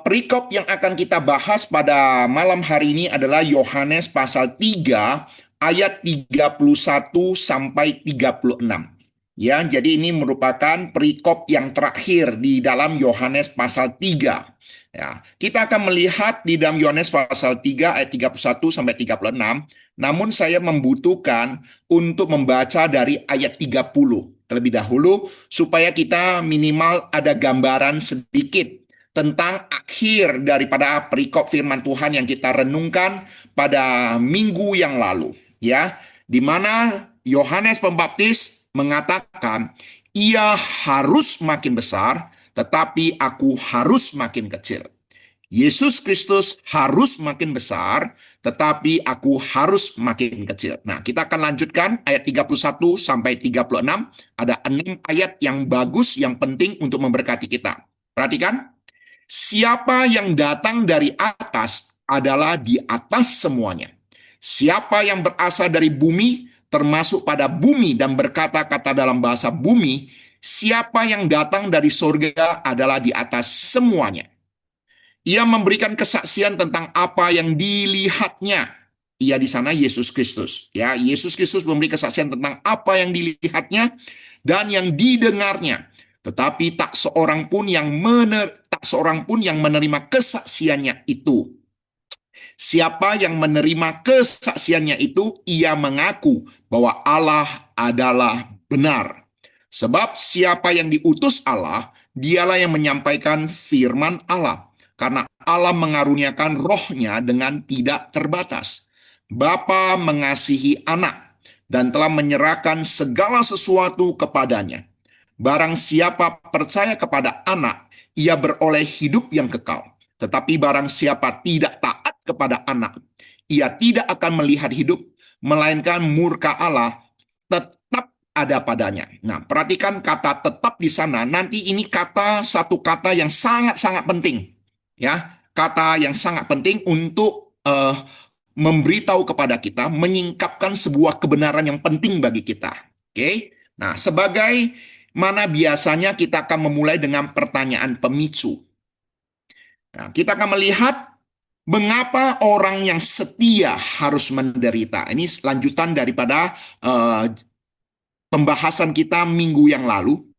Perikop yang akan kita bahas pada malam hari ini adalah Yohanes pasal 3 ayat 31 sampai 36. Ya, jadi ini merupakan perikop yang terakhir di dalam Yohanes pasal 3. Ya, kita akan melihat di dalam Yohanes pasal 3 ayat 31 sampai 36. Namun saya membutuhkan untuk membaca dari ayat 30 terlebih dahulu supaya kita minimal ada gambaran sedikit tentang akhir daripada perikop firman Tuhan yang kita renungkan pada minggu yang lalu, ya, di mana Yohanes Pembaptis mengatakan, "Ia harus makin besar, tetapi aku harus makin kecil." Yesus Kristus harus makin besar, tetapi aku harus makin kecil. Nah, kita akan lanjutkan ayat 31 sampai 36. Ada 6 ayat yang bagus, yang penting untuk memberkati kita. Perhatikan. Siapa yang datang dari atas adalah di atas semuanya. Siapa yang berasal dari bumi, termasuk pada bumi dan berkata-kata dalam bahasa bumi, siapa yang datang dari surga adalah di atas semuanya. Ia memberikan kesaksian tentang apa yang dilihatnya. Ia di sana Yesus Kristus. Ya, Yesus Kristus memberi kesaksian tentang apa yang dilihatnya dan yang didengarnya. Tetapi tak seorang pun yang menerima kesaksiannya itu. Siapa yang menerima kesaksiannya itu, ia mengaku bahwa Allah adalah benar. Sebab siapa yang diutus Allah, dialah yang menyampaikan firman Allah. Karena Allah mengaruniakan rohnya dengan tidak terbatas. Bapa mengasihi anak dan telah menyerahkan segala sesuatu kepadanya. Barang siapa percaya kepada anak, ia beroleh hidup yang kekal. Tetapi barang siapa tidak taat kepada anak, ia tidak akan melihat hidup, melainkan murka Allah tetap ada padanya. Nah, perhatikan kata tetap di sana. Nanti ini satu kata yang sangat-sangat penting. Ya, kata yang sangat penting untuk memberitahu kepada kita, menyingkapkan sebuah kebenaran yang penting bagi kita. Oke? Nah, sebagai mana biasanya kita akan memulai dengan pertanyaan pemicu. Nah, kita akan melihat mengapa orang yang setia harus menderita. Ini lanjutan daripada pembahasan kita minggu yang lalu,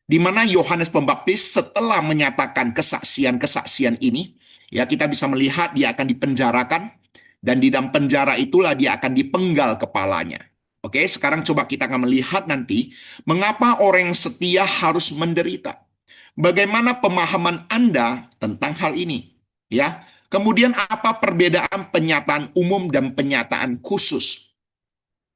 di mana Yohanes Pembaptis setelah menyatakan kesaksian-kesaksian ini, ya kita bisa melihat dia akan dipenjarakan, dan di dalam penjara itulah dia akan dipenggal kepalanya. Oke, sekarang coba kita akan melihat nanti mengapa orang yang setia harus menderita. Bagaimana pemahaman Anda tentang hal ini? Ya, kemudian apa perbedaan penyataan umum dan penyataan khusus?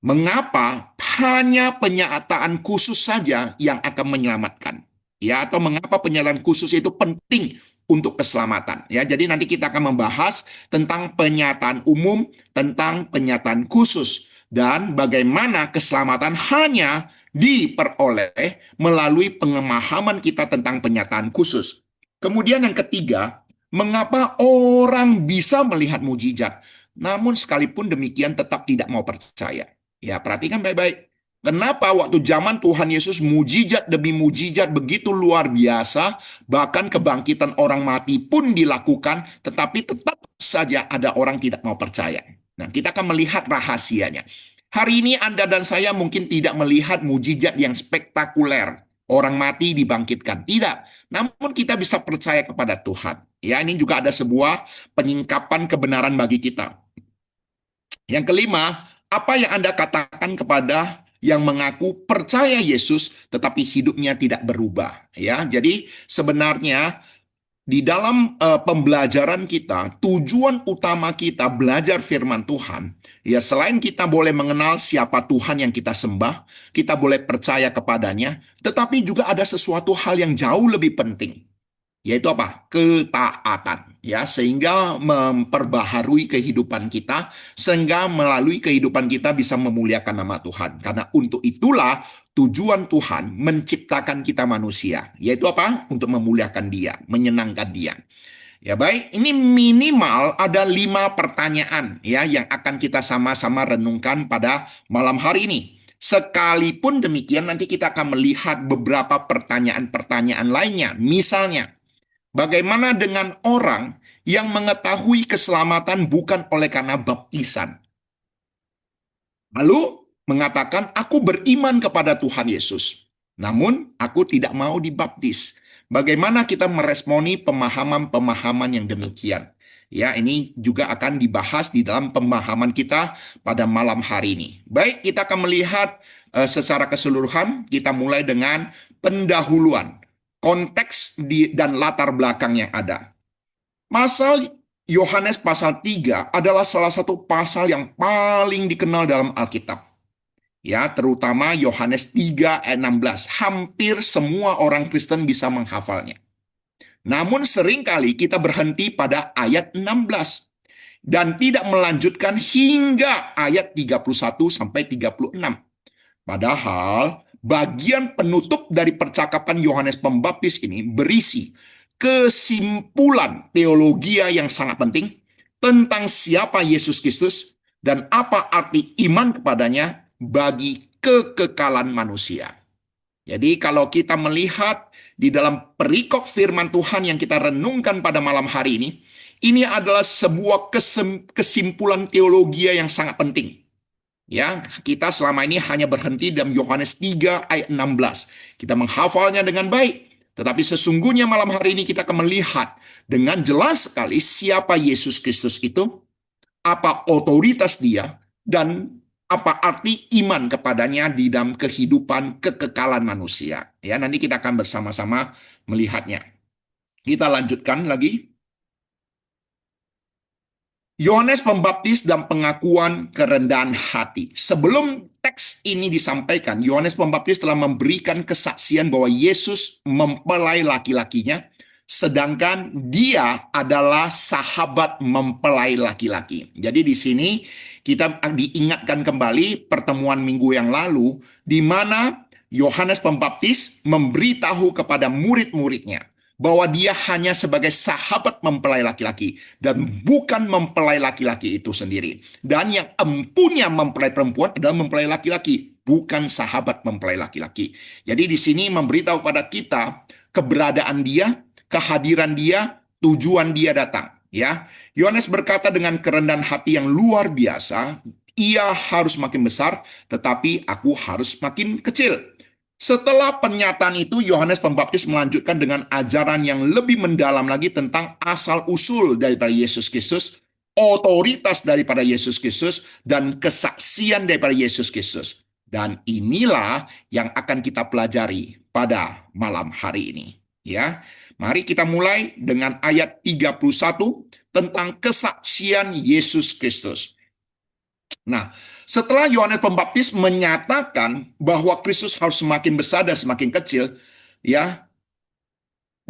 Mengapa hanya penyataan khusus saja yang akan menyelamatkan? Ya, atau mengapa penyataan khusus itu penting untuk keselamatan? Ya, jadi nanti kita akan membahas tentang penyataan umum, tentang penyataan khusus, dan bagaimana keselamatan hanya diperoleh melalui pemahaman kita tentang penyataan khusus. Kemudian yang ketiga, mengapa orang bisa melihat mujizat, namun sekalipun demikian tetap tidak mau percaya? Ya, perhatikan baik-baik. Kenapa waktu zaman Tuhan Yesus mujizat demi mujizat begitu luar biasa, bahkan kebangkitan orang mati pun dilakukan, tetapi tetap saja ada orang tidak mau percaya. Nah, kita akan melihat rahasianya. Hari ini Anda dan saya mungkin tidak melihat mujizat yang spektakuler. Orang mati dibangkitkan. Tidak. Namun kita bisa percaya kepada Tuhan. Ya, ini juga ada sebuah penyingkapan kebenaran bagi kita. Yang kelima, apa yang Anda katakan kepada yang mengaku percaya Yesus tetapi hidupnya tidak berubah? Ya, jadi sebenarnya di dalam pembelajaran kita, tujuan utama kita belajar firman Tuhan, ya selain kita boleh mengenal siapa Tuhan yang kita sembah, kita boleh percaya kepadanya, tetapi juga ada sesuatu hal yang jauh lebih penting, yaitu apa? Ketaatan, ya, sehingga memperbaharui kehidupan kita, sehingga melalui kehidupan kita bisa memuliakan nama Tuhan. Karena untuk itulah tujuan Tuhan menciptakan kita manusia, yaitu apa? Untuk memuliakan Dia, menyenangkan Dia. Ya baik, ini minimal ada 5 pertanyaan ya yang akan kita sama-sama renungkan pada malam hari ini. Sekalipun demikian, nanti kita akan melihat beberapa pertanyaan-pertanyaan lainnya. Misalnya, Bagaimana dengan orang yang mengetahui keselamatan bukan oleh karena baptisan? Lalu mengatakan, aku beriman kepada Tuhan Yesus, namun aku tidak mau dibaptis. Bagaimana kita meresponi pemahaman-pemahaman yang demikian? Ya, ini juga akan dibahas di dalam pemahaman kita pada malam hari ini. Baik, kita akan melihat secara keseluruhan. Kita mulai dengan pendahuluan, konteks dan latar belakang yang ada. Pasal Yohanes pasal 3 adalah salah satu pasal yang paling dikenal dalam Alkitab. Ya, terutama Yohanes 3 ayat 16. Hampir semua orang Kristen bisa menghafalnya. Namun seringkali kita berhenti pada ayat 16 dan tidak melanjutkan hingga ayat 31 sampai 36. Padahal bagian penutup dari percakapan Yohanes Pembaptis ini berisi kesimpulan teologi yang sangat penting tentang siapa Yesus Kristus dan apa arti iman kepadanya bagi kekekalan manusia. Jadi kalau kita melihat di dalam perikop firman Tuhan yang kita renungkan pada malam hari ini adalah sebuah kesimpulan teologi yang sangat penting. Ya, kita selama ini hanya berhenti dalam Yohanes 3 ayat 16. Kita menghafalnya dengan baik. Tetapi sesungguhnya malam hari ini kita akan melihat dengan jelas sekali siapa Yesus Kristus itu, apa otoritas dia, dan apa arti iman kepadanya di dalam kehidupan kekekalan manusia. Ya, nanti kita akan bersama-sama melihatnya. Kita lanjutkan lagi. Yohanes Pembaptis dan pengakuan kerendahan hati. Sebelum teks ini disampaikan, Yohanes Pembaptis telah memberikan kesaksian bahwa Yesus mempelai laki-lakinya, sedangkan dia adalah sahabat mempelai laki-laki. Jadi di sini kita diingatkan kembali pertemuan minggu yang lalu, di mana Yohanes Pembaptis memberitahu kepada murid-muridnya bahwa dia hanya sebagai sahabat mempelai laki-laki dan bukan mempelai laki-laki itu sendiri. Dan yang empunya mempelai perempuan adalah mempelai laki-laki, bukan sahabat mempelai laki-laki. Jadi di sini memberitahu pada kita keberadaan dia, kehadiran dia, tujuan dia datang. Ya, Yohanes berkata dengan kerendahan hati yang luar biasa, ia harus makin besar, tetapi aku harus makin kecil. Setelah pernyataan itu, Yohanes Pembaptis melanjutkan dengan ajaran yang lebih mendalam lagi tentang asal-usul daripada Yesus Kristus, otoritas daripada Yesus Kristus, dan kesaksian daripada Yesus Kristus. Dan inilah yang akan kita pelajari pada malam hari ini. Ya, mari kita mulai dengan ayat 31 tentang kesaksian Yesus Kristus. Nah, setelah Yohanes Pembaptis menyatakan bahwa Kristus harus semakin besar dan semakin kecil, ya,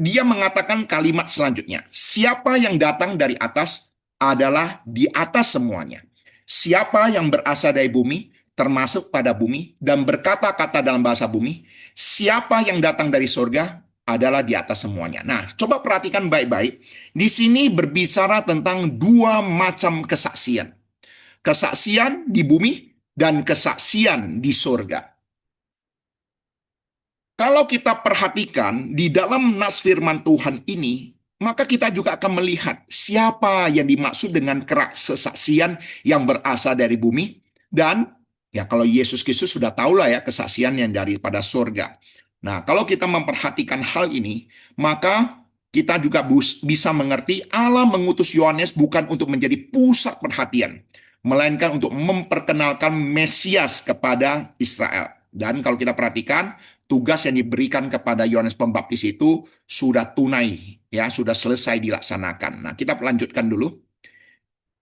dia mengatakan kalimat selanjutnya, siapa yang datang dari atas adalah di atas semuanya. Siapa yang berasal dari bumi, termasuk pada bumi, dan berkata-kata dalam bahasa bumi, siapa yang datang dari surga adalah di atas semuanya. Nah, coba perhatikan baik-baik. Di sini berbicara tentang dua macam kesaksian. Kesaksian di bumi dan kesaksian di surga. Kalau kita perhatikan di dalam nas firman Tuhan ini, maka kita juga akan melihat siapa yang dimaksud dengan kesaksian yang berasal dari bumi. Dan ya kalau Yesus Kristus sudah tahulah ya kesaksian yang daripada surga. Nah, kalau kita memperhatikan hal ini, maka kita juga bisa mengerti Allah mengutus Yohanes bukan untuk menjadi pusat perhatian, melainkan untuk memperkenalkan Mesias kepada Israel. Dan kalau kita perhatikan, tugas yang diberikan kepada Yohanes Pembaptis itu sudah tunai, ya, sudah selesai dilaksanakan. Nah, kita lanjutkan dulu.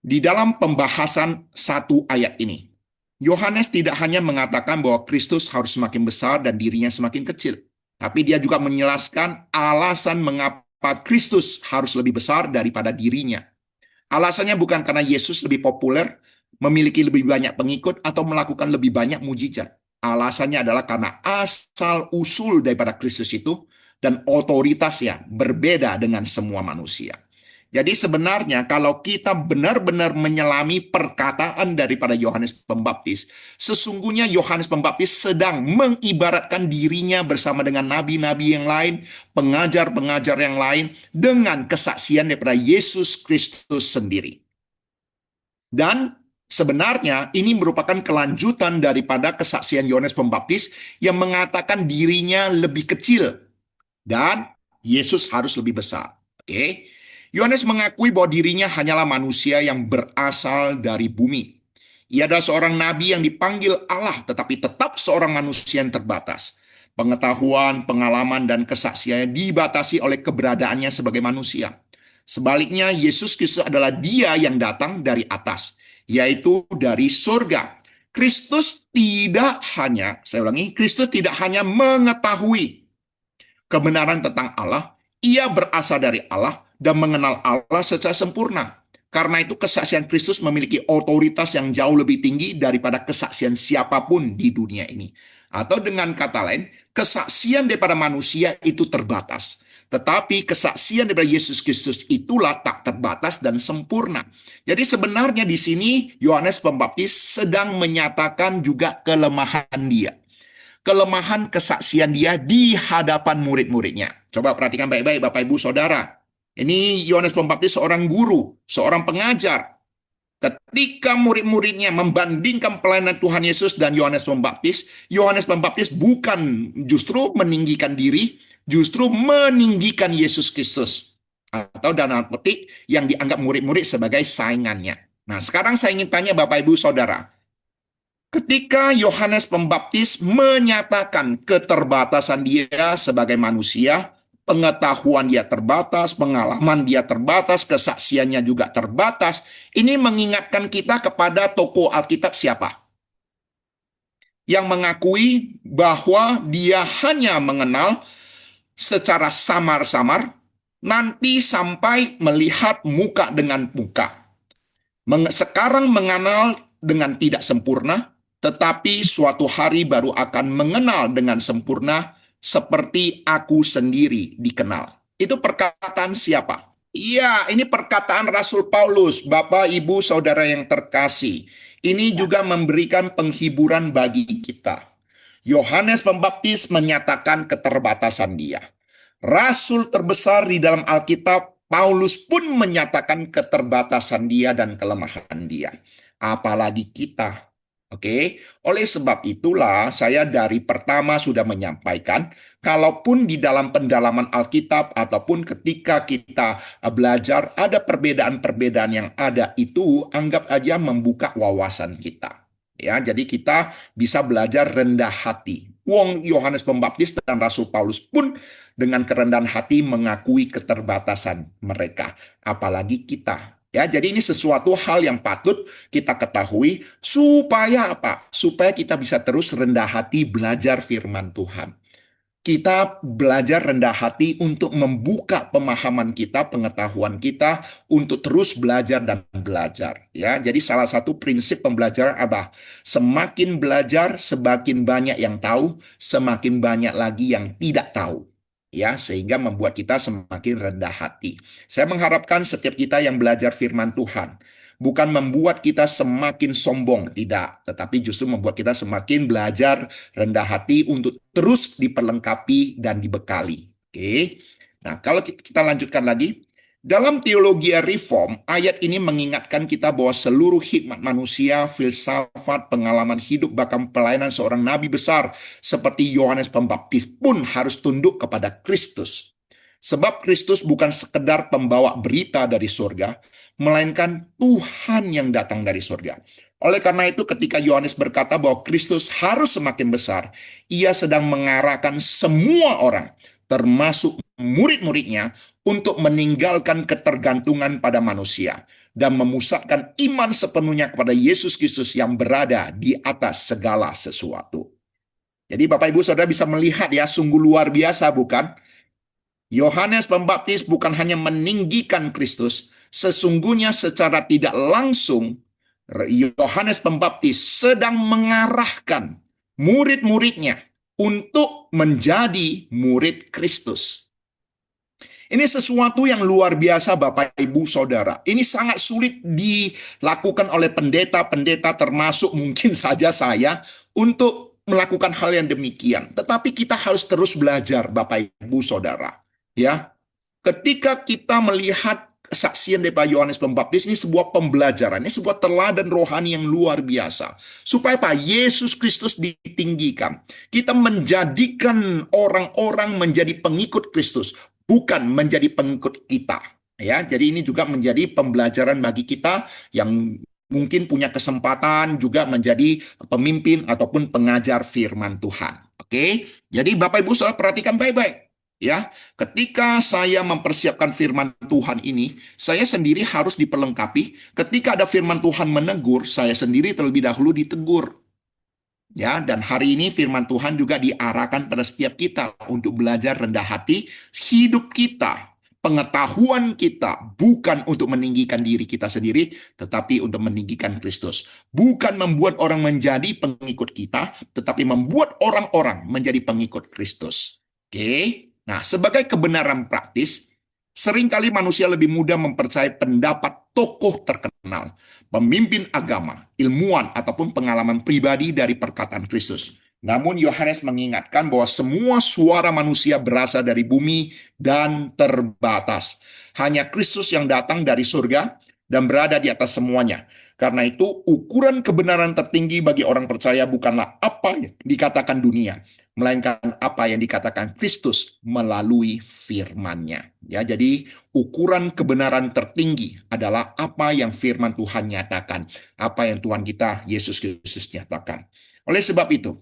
Di dalam pembahasan satu ayat ini, Yohanes tidak hanya mengatakan bahwa Kristus harus semakin besar dan dirinya semakin kecil, tapi dia juga menjelaskan alasan mengapa Kristus harus lebih besar daripada dirinya. Alasannya bukan karena Yesus lebih populer, memiliki lebih banyak pengikut, atau melakukan lebih banyak mujizat. Alasannya adalah karena asal-usul daripada Kristus itu dan otoritasnya berbeda dengan semua manusia. Jadi sebenarnya kalau kita benar-benar menyelami perkataan daripada Yohanes Pembaptis, sesungguhnya Yohanes Pembaptis sedang mengibaratkan dirinya bersama dengan nabi-nabi yang lain, pengajar-pengajar yang lain, dengan kesaksian daripada Yesus Kristus sendiri. Dan sebenarnya ini merupakan kelanjutan daripada kesaksian Yohanes Pembaptis yang mengatakan dirinya lebih kecil dan Yesus harus lebih besar. Oke. Yohanes mengakui bahwa dirinya hanyalah manusia yang berasal dari bumi. Ia adalah seorang nabi yang dipanggil Allah, tetapi tetap seorang manusia yang terbatas. Pengetahuan, pengalaman, dan kesaksiannya dibatasi oleh keberadaannya sebagai manusia. Sebaliknya, Yesus Kristus adalah Dia yang datang dari atas, yaitu dari surga. Kristus tidak hanya, saya ulangi, Kristus tidak hanya mengetahui kebenaran tentang Allah, ia berasal dari Allah dan mengenal Allah secara sempurna. Karena itu kesaksian Kristus memiliki otoritas yang jauh lebih tinggi daripada kesaksian siapapun di dunia ini. Atau dengan kata lain, kesaksian daripada manusia itu terbatas. Tetapi kesaksian daripada Yesus Kristus itulah tak terbatas dan sempurna. Jadi sebenarnya di sini Yohanes Pembaptis sedang menyatakan juga kelemahan dia, kelemahan kesaksian dia di hadapan murid-muridnya. Coba perhatikan baik-baik Bapak Ibu Saudara. Ini Yohanes Pembaptis seorang guru, seorang pengajar. Ketika murid-muridnya membandingkan pelayanan Tuhan Yesus dan Yohanes Pembaptis bukan justru meninggikan diri, justru meninggikan Yesus Kristus. Atau dalam petik yang dianggap murid-murid sebagai saingannya. Nah, sekarang saya ingin tanya Bapak Ibu Saudara, ketika Yohanes Pembaptis menyatakan keterbatasan dia sebagai manusia, pengetahuan dia terbatas, pengalaman dia terbatas, kesaksiannya juga terbatas, ini mengingatkan kita kepada tokoh Alkitab siapa? Yang mengakui bahwa dia hanya mengenal secara samar-samar, nanti sampai melihat muka dengan muka. Sekarang mengenal dengan tidak sempurna, tetapi suatu hari baru akan mengenal dengan sempurna seperti aku sendiri dikenal. Itu perkataan siapa? Iya, ini perkataan Rasul Paulus, Bapak, Ibu, Saudara yang terkasih. Ini juga memberikan penghiburan bagi kita. Yohanes Pembaptis menyatakan keterbatasan dia. Rasul terbesar di dalam Alkitab, Paulus pun menyatakan keterbatasan dia dan kelemahan dia. Apalagi kita. Oke, oleh sebab itulah saya dari pertama sudah menyampaikan, kalaupun di dalam pendalaman Alkitab ataupun ketika kita belajar ada perbedaan-perbedaan yang ada, itu anggap aja membuka wawasan kita. Ya, jadi kita bisa belajar rendah hati. Wong Yohanes Pembaptis dan Rasul Paulus pun dengan kerendahan hati mengakui keterbatasan mereka, apalagi kita. Ya, jadi ini sesuatu hal yang patut kita ketahui supaya apa? Supaya kita bisa terus rendah hati belajar firman Tuhan. Kita belajar rendah hati untuk membuka pemahaman kita, pengetahuan kita untuk terus belajar dan belajar. Ya, jadi salah satu prinsip pembelajaran apa? Semakin belajar, semakin banyak yang tahu, semakin banyak lagi yang tidak tahu. Ya, sehingga membuat kita semakin rendah hati. Saya mengharapkan setiap kita yang belajar firman Tuhan bukan membuat kita semakin sombong, tidak, tetapi justru membuat kita semakin belajar rendah hati untuk terus diperlengkapi dan dibekali. Oke. Nah, kalau kita lanjutkan lagi, dalam teologi reform, ayat ini mengingatkan kita bahwa seluruh hikmat manusia, filsafat, pengalaman hidup, bahkan pelayanan seorang nabi besar seperti Yohanes Pembaptis pun harus tunduk kepada Kristus. Sebab Kristus bukan sekedar pembawa berita dari surga, melainkan Tuhan yang datang dari surga. Oleh karena itu, ketika Yohanes berkata bahwa Kristus harus semakin besar, ia sedang mengarahkan semua orang, termasuk murid-muridnya, untuk meninggalkan ketergantungan pada manusia dan memusatkan iman sepenuhnya kepada Yesus Kristus yang berada di atas segala sesuatu. Jadi Bapak Ibu Saudara bisa melihat ya, sungguh luar biasa bukan? Yohanes Pembaptis bukan hanya meninggikan Kristus, sesungguhnya secara tidak langsung Yohanes Pembaptis sedang mengarahkan murid-muridnya untuk menjadi murid Kristus. Ini sesuatu yang luar biasa Bapak Ibu Saudara. Ini sangat sulit dilakukan oleh pendeta-pendeta termasuk mungkin saja saya untuk melakukan hal yang demikian. Tetapi kita harus terus belajar Bapak Ibu Saudara. Ya, ketika kita melihat kesaksian daripada Yohanes Pembaptis, ini sebuah pembelajaran, ini sebuah teladan rohani yang luar biasa. Supaya Pak Yesus Kristus ditinggikan. Kita menjadikan orang-orang menjadi pengikut Kristus, bukan menjadi pengikut kita. Ya, jadi ini juga menjadi pembelajaran bagi kita yang mungkin punya kesempatan juga menjadi pemimpin ataupun pengajar firman Tuhan. Oke, jadi Bapak Ibu Saudara perhatikan baik-baik. Ya, ketika saya mempersiapkan firman Tuhan ini, saya sendiri harus diperlengkapi. Ketika ada firman Tuhan menegur, saya sendiri terlebih dahulu ditegur. Ya, dan hari ini firman Tuhan juga diarahkan pada setiap kita untuk belajar rendah hati. Hidup kita, pengetahuan kita bukan untuk meninggikan diri kita sendiri, tetapi untuk meninggikan Kristus. Bukan membuat orang menjadi pengikut kita, tetapi membuat orang-orang menjadi pengikut Kristus. Oke. Nah, sebagai kebenaran praktis, seringkali manusia lebih mudah mempercayai pendapat tokoh terkenal, pemimpin agama, ilmuwan, ataupun pengalaman pribadi dari perkataan Kristus. Namun Yohanes mengingatkan bahwa semua suara manusia berasal dari bumi dan terbatas. Hanya Kristus yang datang dari surga dan berada di atas semuanya. Karena itu, ukuran kebenaran tertinggi bagi orang percaya bukanlah apa yang dikatakan dunia, melainkan apa yang dikatakan Kristus melalui firman-Nya. Ya, jadi ukuran kebenaran tertinggi adalah apa yang firman Tuhan nyatakan, apa yang Tuhan kita Yesus Kristus nyatakan. Oleh sebab itu,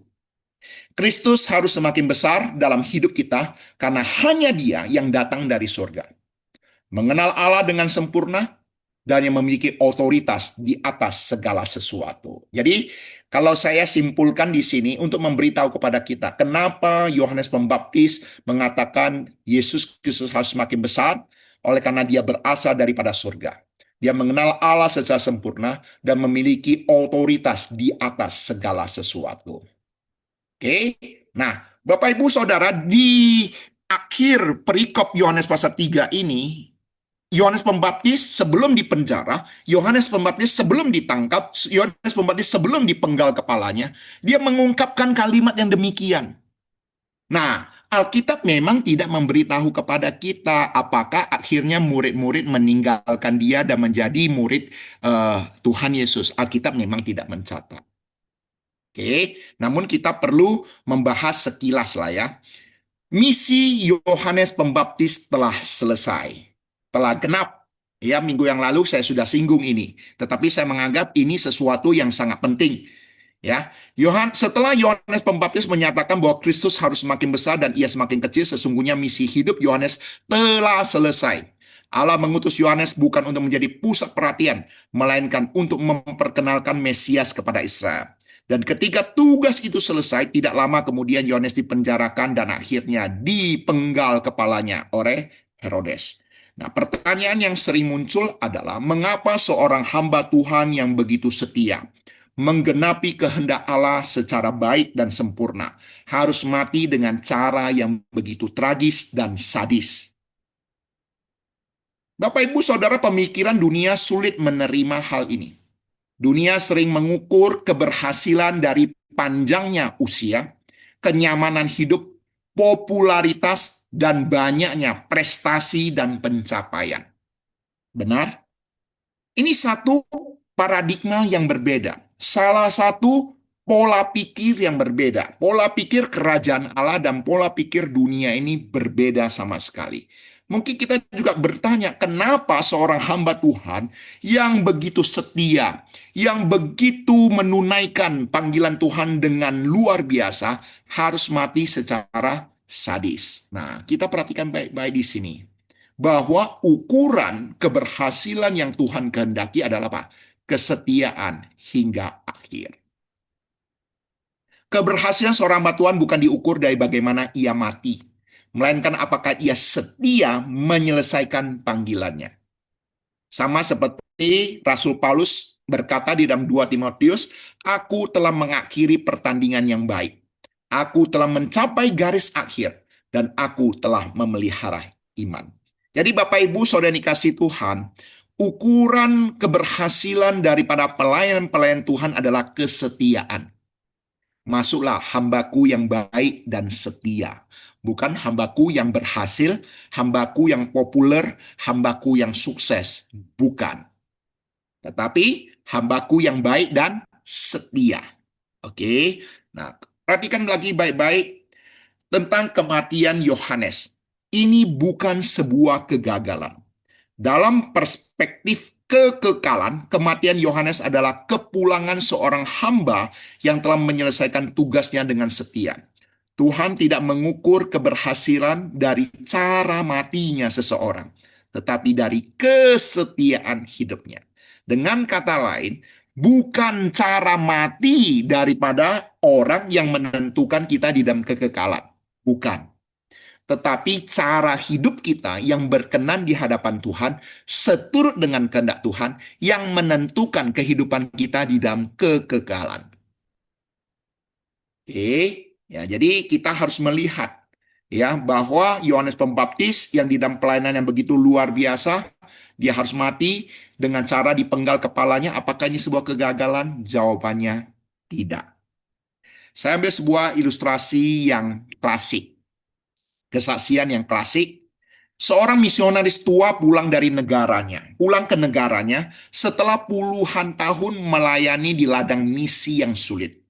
Kristus harus semakin besar dalam hidup kita karena hanya Dia yang datang dari surga. Mengenal Allah dengan sempurna dan yang memiliki otoritas di atas segala sesuatu. Jadi, kalau saya simpulkan di sini untuk memberitahu kepada kita, kenapa Yohanes Pembaptis mengatakan Yesus Kristus harus semakin besar, oleh karena dia berasal daripada surga. Dia mengenal Allah secara sempurna dan memiliki otoritas di atas segala sesuatu. Oke, nah Bapak Ibu Saudara, di akhir perikop Yohanes pasal 3 ini, Yohanes Pembaptis sebelum dipenjara, Yohanes Pembaptis sebelum ditangkap, Yohanes Pembaptis sebelum dipenggal kepalanya, dia mengungkapkan kalimat yang demikian. Nah, Alkitab memang tidak memberitahu kepada kita apakah akhirnya murid-murid meninggalkan dia dan menjadi murid Tuhan Yesus. Alkitab memang tidak mencatat. Oke, namun kita perlu membahas sekilas lah ya. Misi Yohanes Pembaptis telah selesai, telah genap. Ya, minggu yang lalu saya sudah singgung ini, tetapi saya menganggap ini sesuatu yang sangat penting. Ya, setelah Yohanes Pembaptis menyatakan bahwa Kristus harus semakin besar dan ia semakin kecil, sesungguhnya misi hidup Yohanes telah selesai. Allah mengutus Yohanes bukan untuk menjadi pusat perhatian, melainkan untuk memperkenalkan Mesias kepada Israel. Dan ketika tugas itu selesai, tidak lama kemudian Yohanes dipenjarakan dan akhirnya dipenggal kepalanya oleh Herodes. Nah, pertanyaan yang sering muncul adalah mengapa seorang hamba Tuhan yang begitu setia, menggenapi kehendak Allah secara baik dan sempurna, harus mati dengan cara yang begitu tragis dan sadis? Bapak Ibu Saudara, pemikiran dunia sulit menerima hal ini. Dunia sering mengukur keberhasilan dari panjangnya usia, kenyamanan hidup, popularitas, dan banyaknya prestasi dan pencapaian. Benar? Ini satu paradigma yang berbeda. Salah satu pola pikir yang berbeda. Pola pikir kerajaan Allah dan pola pikir dunia ini berbeda sama sekali. Mungkin kita juga bertanya, kenapa seorang hamba Tuhan yang begitu setia, yang begitu menunaikan panggilan Tuhan dengan luar biasa, harus mati secara sadis. Nah, kita perhatikan baik-baik di sini. Bahwa ukuran keberhasilan yang Tuhan kehendaki adalah apa? Kesetiaan hingga akhir. Keberhasilan seorang hamba Tuhan bukan diukur dari bagaimana ia mati, melainkan apakah ia setia menyelesaikan panggilannya. Sama seperti Rasul Paulus berkata di dalam 2 Timotius, aku telah mengakhiri pertandingan yang baik. Aku telah mencapai garis akhir dan aku telah memelihara iman. Jadi Bapak Ibu Saudara dikasih Tuhan, ukuran keberhasilan daripada pelayan-pelayan Tuhan adalah kesetiaan. Masuklah hambaku yang baik dan setia. Bukan hambaku yang berhasil, hambaku yang populer, hambaku yang sukses. Bukan. Tetapi hambaku yang baik dan setia. Oke. Nah, perhatikan lagi baik-baik tentang kematian Yohanes. Ini bukan sebuah kegagalan. Dalam perspektif kekekalan, kematian Yohanes adalah kepulangan seorang hamba yang telah menyelesaikan tugasnya dengan setia. Tuhan tidak mengukur keberhasilan dari cara matinya seseorang, tetapi dari kesetiaan hidupnya. Dengan kata lain, bukan cara mati daripada orang yang menentukan kita di dalam kekekalan. Bukan, tetapi cara hidup kita yang berkenan di hadapan Tuhan, seturut dengan kehendak Tuhan, yang menentukan kehidupan kita di dalam kekekalan. Oke, ya, jadi kita harus melihat ya bahwa Yohanes Pembaptis yang di dalam pelayanan yang begitu luar biasa, dia harus mati dengan cara dipenggal kepalanya. Apakah ini sebuah kegagalan? Jawabannya tidak. Saya ambil sebuah ilustrasi yang klasik. Kesaksian yang klasik. Seorang misionaris tua pulang ke negaranya setelah puluhan tahun melayani di ladang misi yang sulit.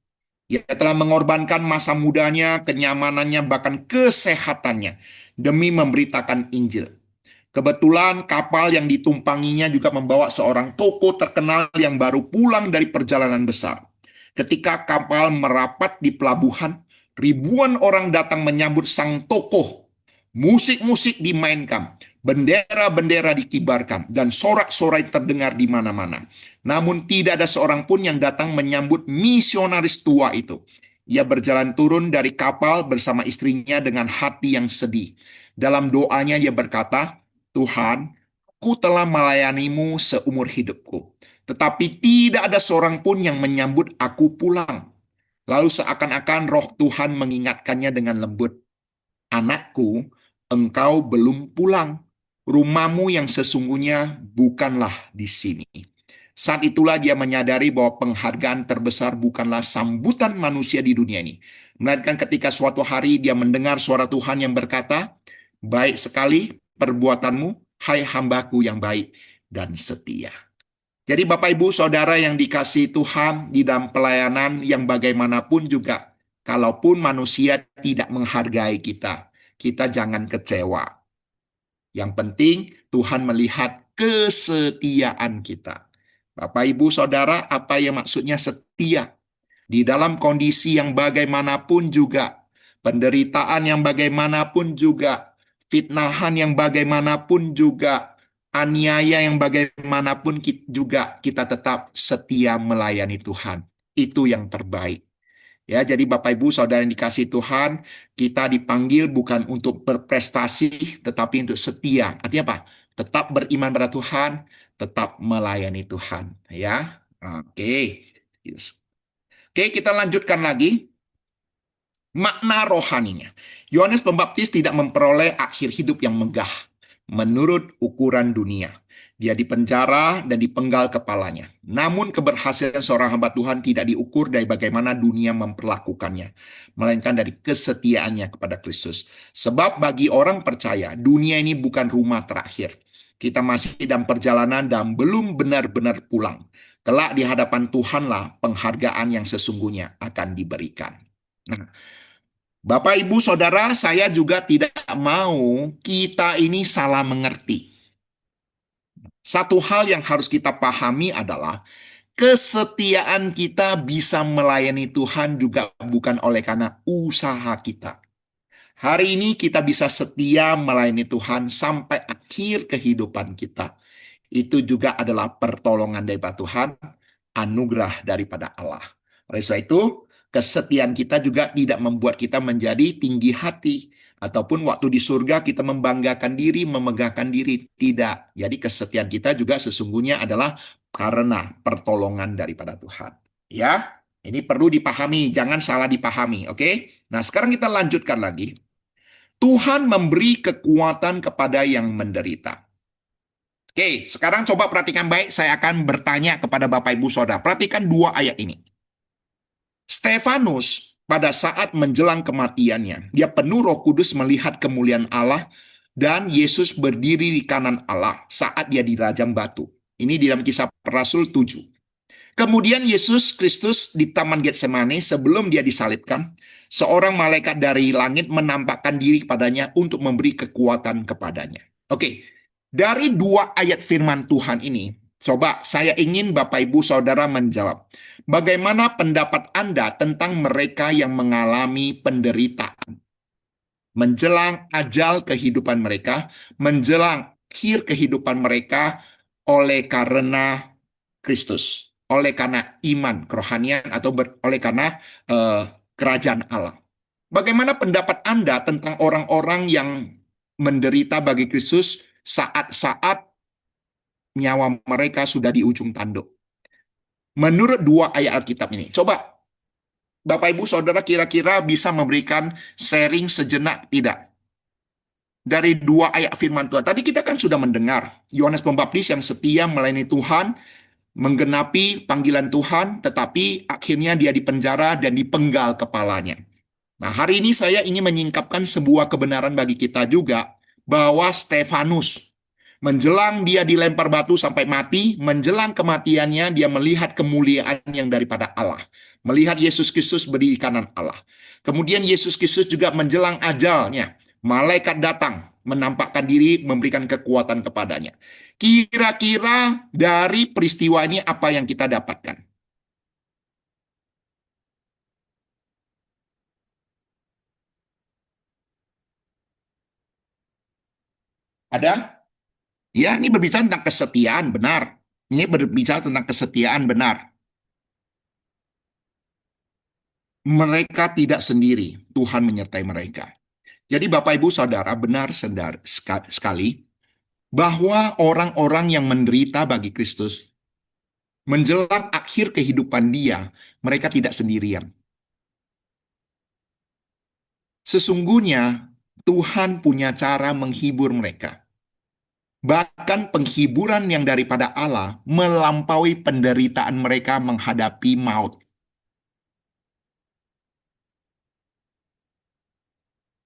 Ia telah mengorbankan masa mudanya, kenyamanannya, bahkan kesehatannya demi memberitakan Injil. Kebetulan kapal yang ditumpanginya juga membawa seorang tokoh terkenal yang baru pulang dari perjalanan besar. Ketika kapal merapat di pelabuhan, ribuan orang datang menyambut sang tokoh. Musik-musik dimainkan, bendera-bendera dikibarkan, dan sorak-sorai terdengar di mana-mana. Namun tidak ada seorang pun yang datang menyambut misionaris tua itu. Ia berjalan turun dari kapal bersama istrinya dengan hati yang sedih. Dalam doanya ia berkata, Tuhan, aku telah melayanimu seumur hidupku, tetapi tidak ada seorang pun yang menyambut aku pulang. Lalu seakan-akan roh Tuhan mengingatkannya dengan lembut, anakku, engkau belum pulang. Rumahmu yang sesungguhnya bukanlah di sini. Saat itulah dia menyadari bahwa penghargaan terbesar bukanlah sambutan manusia di dunia ini, melainkan ketika suatu hari dia mendengar suara Tuhan yang berkata, baik sekali perbuatanmu, hai hambaku yang baik dan setia. Jadi Bapak Ibu Saudara yang dikasihi Tuhan di dalam pelayanan yang bagaimanapun juga, kalaupun manusia tidak menghargai kita, kita jangan kecewa. Yang penting Tuhan melihat kesetiaan kita. Bapak Ibu Saudara, apa yang maksudnya setia? Di dalam kondisi yang bagaimanapun juga, penderitaan yang bagaimanapun juga, fitnahan yang bagaimanapun juga, aniaya yang bagaimanapun juga kita tetap setia melayani Tuhan. Itu yang terbaik. Ya, jadi Bapak Ibu Saudara yang dikasihi Tuhan, kita dipanggil bukan untuk berprestasi, tetapi untuk setia. Artinya apa? Tetap beriman pada Tuhan, tetap melayani Tuhan. Ya, oke. Yes. Oke, kita lanjutkan lagi. Makna rohaninya. Yohanes Pembaptis tidak memperoleh akhir hidup yang megah menurut ukuran dunia. Dia dipenjara dan dipenggal kepalanya. Namun keberhasilan seorang hamba Tuhan tidak diukur dari bagaimana dunia memperlakukannya, melainkan dari kesetiaannya kepada Kristus. Sebab bagi orang percaya, dunia ini bukan rumah terakhir. Kita masih dalam perjalanan dan belum benar-benar pulang. Kelak di hadapan Tuhanlah penghargaan yang sesungguhnya akan diberikan. Nah, Bapak, Ibu, Saudara, saya juga tidak mau kita ini salah mengerti. Satu hal yang harus kita pahami adalah kesetiaan kita bisa melayani Tuhan juga bukan oleh karena usaha kita. Hari ini kita bisa setia melayani Tuhan sampai akhir kehidupan kita. Itu juga adalah pertolongan daripada Tuhan, anugerah daripada Allah. Oleh sebab itu, kesetiaan kita juga tidak membuat kita menjadi tinggi hati. Ataupun waktu di surga kita membanggakan diri, memegahkan diri. Tidak. Jadi kesetiaan kita juga sesungguhnya adalah karena pertolongan daripada Tuhan. Ya, ini perlu dipahami, jangan salah dipahami. Oke? Nah, sekarang kita lanjutkan lagi. Tuhan memberi kekuatan kepada yang menderita. Oke, sekarang coba perhatikan baik. Saya akan bertanya kepada Bapak Ibu Saudara. Perhatikan dua ayat ini. Stefanus pada saat menjelang kematiannya, dia penuh Roh Kudus melihat kemuliaan Allah dan Yesus berdiri di kanan Allah saat dia dirajam batu. Ini di dalam Kisah Para Rasul 7. Kemudian Yesus Kristus di Taman Getsemani sebelum dia disalibkan, seorang malaikat dari langit menampakkan diri kepadanya untuk memberi kekuatan kepadanya. Oke, dari dua ayat firman Tuhan ini, coba saya ingin Bapak Ibu Saudara menjawab. Bagaimana pendapat Anda tentang mereka yang mengalami penderitaan? Menjelang ajal kehidupan mereka, menjelang akhir kehidupan mereka oleh karena Kristus, oleh karena iman kerohanian atau oleh karena kerajaan Allah. Bagaimana pendapat Anda tentang orang-orang yang menderita bagi Kristus saat-saat nyawa mereka sudah di ujung tanduk? Menurut dua ayat Alkitab ini, coba Bapak Ibu Saudara kira-kira bisa memberikan sharing sejenak tidak? Dari dua ayat firman Tuhan. Tadi kita kan sudah mendengar Yohanes Pembaptis yang setia melayani Tuhan, menggenapi panggilan Tuhan, tetapi akhirnya dia dipenjara dan dipenggal kepalanya. Nah, hari ini saya ingin menyingkapkan sebuah kebenaran bagi kita juga, bahwa Stefanus, menjelang dia dilempar batu sampai mati, menjelang kematiannya, dia melihat kemuliaan yang daripada Allah. Melihat Yesus Kristus berdiri di kanan Allah. Kemudian Yesus Kristus juga menjelang ajalnya, malaikat datang, menampakkan diri, memberikan kekuatan kepadanya. Kira-kira dari peristiwa ini apa yang kita dapatkan? Ada? Ya, ini berbicara tentang kesetiaan, benar. Ini berbicara tentang kesetiaan, benar. Mereka tidak sendiri, Tuhan menyertai mereka. Jadi Bapak Ibu Saudara, benar sekali bahwa orang-orang yang menderita bagi Kristus, menjelang akhir kehidupan dia, mereka tidak sendirian. Sesungguhnya Tuhan punya cara menghibur mereka. Bahkan penghiburan yang daripada Allah melampaui penderitaan mereka menghadapi maut.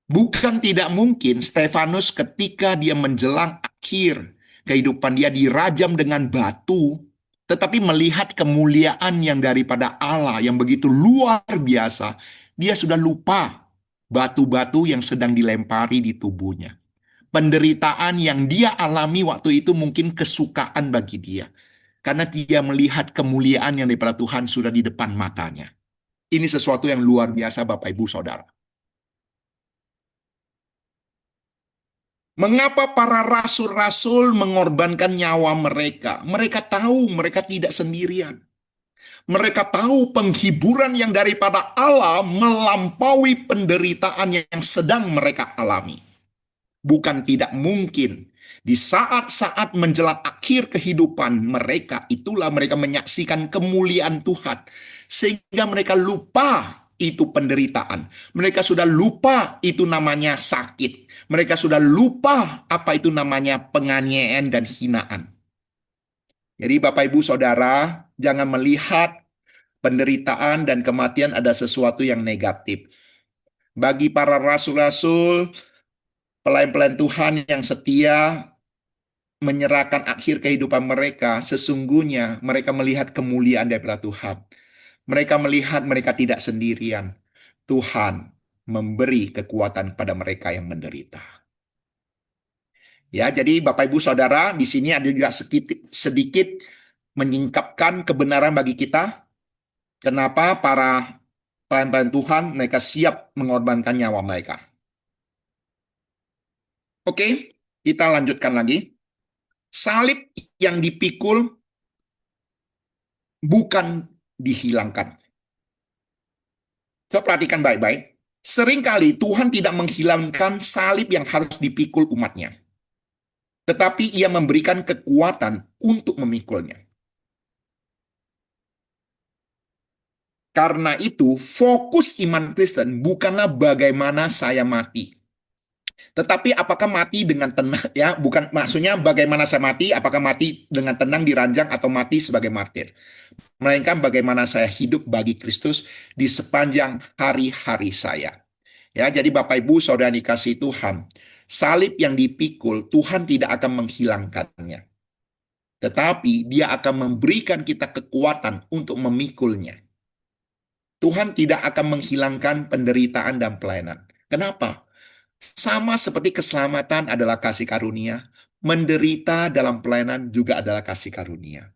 Bukan tidak mungkin Stefanus ketika dia menjelang akhir kehidupan dia dirajam dengan batu, tetapi melihat kemuliaan yang daripada Allah yang begitu luar biasa, dia sudah lupa batu-batu yang sedang dilempari di tubuhnya. Penderitaan yang dia alami waktu itu mungkin kesukaan bagi dia. Karena dia melihat kemuliaan yang daripada Tuhan sudah di depan matanya. Ini sesuatu yang luar biasa Bapak Ibu Saudara. Mengapa para rasul-rasul mengorbankan nyawa mereka? Mereka tahu mereka tidak sendirian. Mereka tahu penghiburan yang daripada Allah melampaui penderitaan yang sedang mereka alami. Bukan tidak mungkin. Di saat-saat menjelang akhir kehidupan mereka, itulah mereka menyaksikan kemuliaan Tuhan. Sehingga mereka lupa itu penderitaan. Mereka sudah lupa itu namanya sakit. Mereka sudah lupa apa itu namanya penganiayaan dan hinaan. Jadi Bapak Ibu Saudara, jangan melihat penderitaan dan kematian ada sesuatu yang negatif. Bagi para rasul-rasul, pelayan-pelayan Tuhan yang setia menyerahkan akhir kehidupan mereka, sesungguhnya mereka melihat kemuliaan daripada Tuhan. Mereka melihat mereka tidak sendirian. Tuhan memberi kekuatan pada mereka yang menderita. Ya, jadi Bapak Ibu Saudara, di sini ada juga sedikit menyingkapkan kebenaran bagi kita. Kenapa para pelayan-pelayan Tuhan mereka siap mengorbankan nyawa mereka. Oke, kita lanjutkan lagi. Salib yang dipikul bukan dihilangkan. Coba perhatikan baik-baik. Seringkali Tuhan tidak menghilangkan salib yang harus dipikul umatnya. Tetapi ia memberikan kekuatan untuk memikulnya. Karena itu, fokus iman Kristen bukanlah bagaimana saya mati. Tetapi apakah mati dengan tenang, ya, bukan maksudnya bagaimana saya mati, apakah mati dengan tenang di ranjang atau mati sebagai martir. Melainkan bagaimana saya hidup bagi Kristus di sepanjang hari-hari saya. Ya, jadi Bapak Ibu Saudara dikasih Tuhan, salib yang dipikul Tuhan tidak akan menghilangkannya, tetapi Dia akan memberikan kita kekuatan untuk memikulnya. Tuhan tidak akan menghilangkan penderitaan dan pelayanan. Kenapa? Sama seperti keselamatan adalah kasih karunia, menderita dalam pelayanan juga adalah kasih karunia.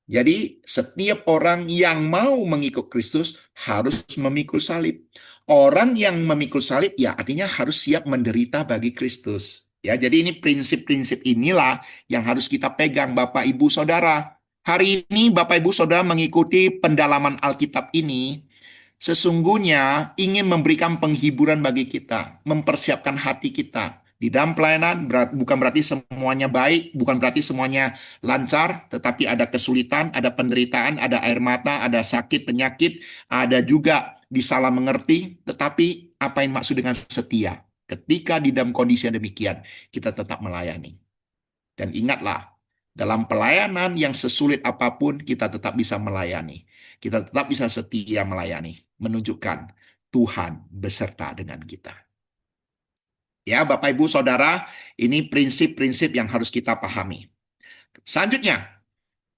Jadi, setiap orang yang mau mengikut Kristus harus memikul salib. Orang yang memikul salib, ya artinya harus siap menderita bagi Kristus. Ya, jadi ini prinsip-prinsip inilah yang harus kita pegang, Bapak, Ibu, Saudara. Hari ini, Bapak, Ibu, Saudara mengikuti pendalaman Alkitab ini, sesungguhnya ingin memberikan penghiburan bagi kita, mempersiapkan hati kita. Di dalam pelayanan bukan berarti semuanya baik, bukan berarti semuanya lancar, tetapi ada kesulitan, ada penderitaan, ada air mata, ada sakit, penyakit, ada juga disalah mengerti, tetapi apa yang maksud dengan setia? Ketika di dalam kondisi yang demikian, kita tetap melayani. Dan ingatlah, dalam pelayanan yang sesulit apapun, kita tetap bisa melayani. Kita tetap bisa setia melayani, menunjukkan Tuhan beserta dengan kita. Ya, Bapak, Ibu, Saudara, ini prinsip-prinsip yang harus kita pahami. Selanjutnya,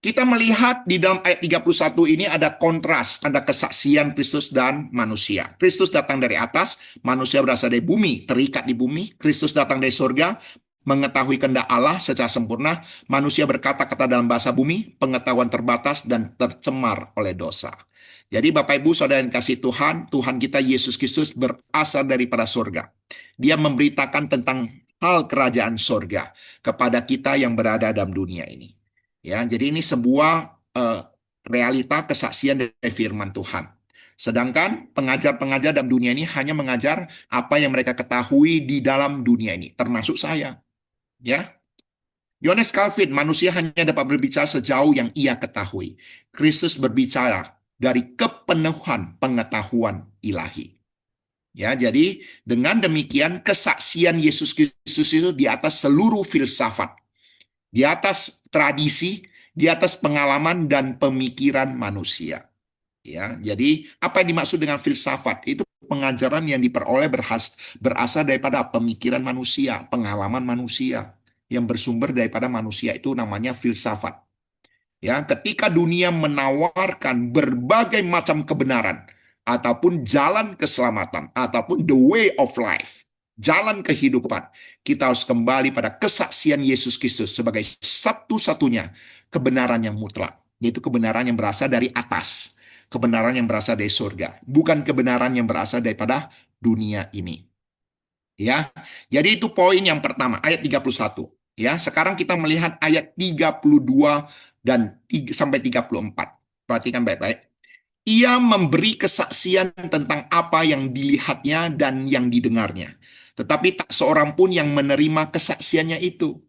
kita melihat di dalam ayat 31 ini ada kontras, ada kesaksian Kristus dan manusia. Kristus datang dari atas, manusia berasal dari bumi, terikat di bumi. Kristus datang dari surga, mengetahui kehendak Allah secara sempurna. Manusia berkata-kata dalam bahasa bumi, pengetahuan terbatas dan tercemar oleh dosa. Jadi Bapak Ibu Saudara yang kasih Tuhan, Tuhan kita Yesus Kristus berasal daripada surga. Dia memberitakan tentang hal kerajaan surga kepada kita yang berada dalam dunia ini. Ya, jadi ini sebuah realita kesaksian dari firman Tuhan. Sedangkan pengajar-pengajar dalam dunia ini hanya mengajar apa yang mereka ketahui di dalam dunia ini, termasuk saya. Ya, Yohanes Calvin, manusia hanya dapat berbicara sejauh yang ia ketahui. Kristus berbicara dari kepenuhan pengetahuan ilahi. Ya, jadi dengan demikian kesaksian Yesus Kristus itu di atas seluruh filsafat, di atas tradisi, di atas pengalaman dan pemikiran manusia. Ya, jadi apa yang dimaksud dengan filsafat? Itu pengajaran yang diperoleh berasal daripada pemikiran manusia, pengalaman manusia yang bersumber daripada manusia, itu namanya filsafat. Ya, ketika dunia menawarkan berbagai macam kebenaran ataupun jalan keselamatan ataupun the way of life, jalan kehidupan, kita harus kembali pada kesaksian Yesus Kristus sebagai satu-satunya kebenaran yang mutlak, yaitu kebenaran yang berasal dari atas, kebenaran yang berasal dari surga, bukan kebenaran yang berasal daripada dunia ini. Ya, jadi itu poin yang pertama, ayat 31. Ya, sekarang kita melihat ayat 32 dan sampai 34. Perhatikan baik-baik. Ia memberi kesaksian tentang apa yang dilihatnya dan yang didengarnya. Tetapi tak seorang pun yang menerima kesaksiannya itu.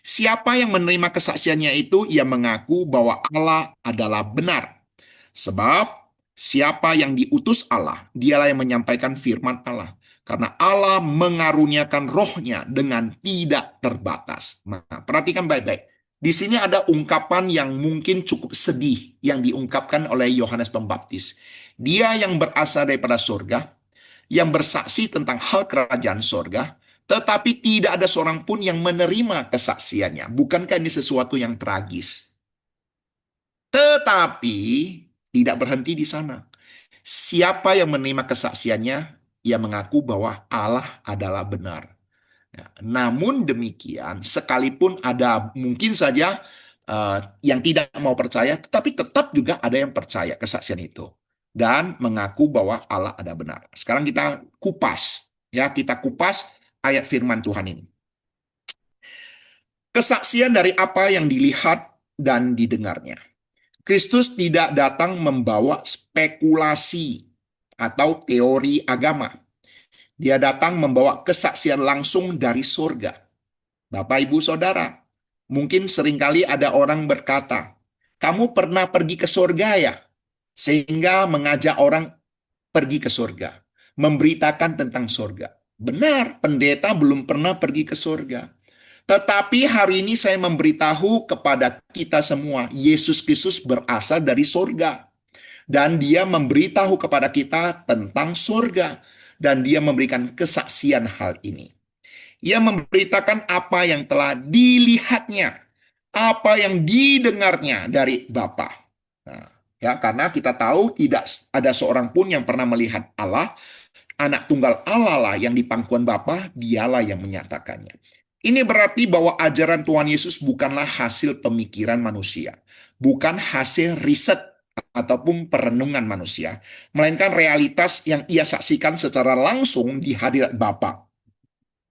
Siapa yang menerima kesaksiannya itu, ia mengaku bahwa Allah adalah benar. Sebab siapa yang diutus Allah, dialah yang menyampaikan firman Allah. Karena Allah mengaruniakan rohnya dengan tidak terbatas. Nah, perhatikan baik-baik. Di sini ada ungkapan yang mungkin cukup sedih yang diungkapkan oleh Yohanes Pembaptis. Dia yang berasal daripada surga, yang bersaksi tentang hal kerajaan surga, tetapi tidak ada seorang pun yang menerima kesaksiannya. Bukankah ini sesuatu yang tragis? Tetapi tidak berhenti di sana. Siapa yang menerima kesaksiannya, ia mengaku bahwa Allah adalah benar. Ya, namun demikian, sekalipun ada mungkin saja yang tidak mau percaya, tetapi tetap juga ada yang percaya kesaksian itu dan mengaku bahwa Allah ada benar. Sekarang kita kupas, ya kita kupas ayat firman Tuhan ini. Kesaksian dari apa yang dilihat dan didengarnya. Kristus tidak datang membawa spekulasi atau teori agama. Dia datang membawa kesaksian langsung dari surga. Bapak, Ibu, Saudara, mungkin seringkali ada orang berkata, kamu pernah pergi ke surga ya? Sehingga mengajak orang pergi ke surga, memberitakan tentang surga. Benar, pendeta belum pernah pergi ke surga. Tetapi hari ini saya memberitahu kepada kita semua, Yesus Kristus berasal dari surga. Dan dia memberitahu kepada kita tentang surga. Dan dia memberikan kesaksian hal ini. Ia memberitakan apa yang telah dilihatnya, apa yang didengarnya dari Bapa. Nah, ya, karena kita tahu tidak ada seorang pun yang pernah melihat Allah, anak tunggal Allah lah yang di pangkuan Bapa, dialah yang menyatakannya. Ini berarti bahwa ajaran Tuhan Yesus bukanlah hasil pemikiran manusia, bukan hasil riset ataupun perenungan manusia, melainkan realitas yang ia saksikan secara langsung di hadirat Bapa.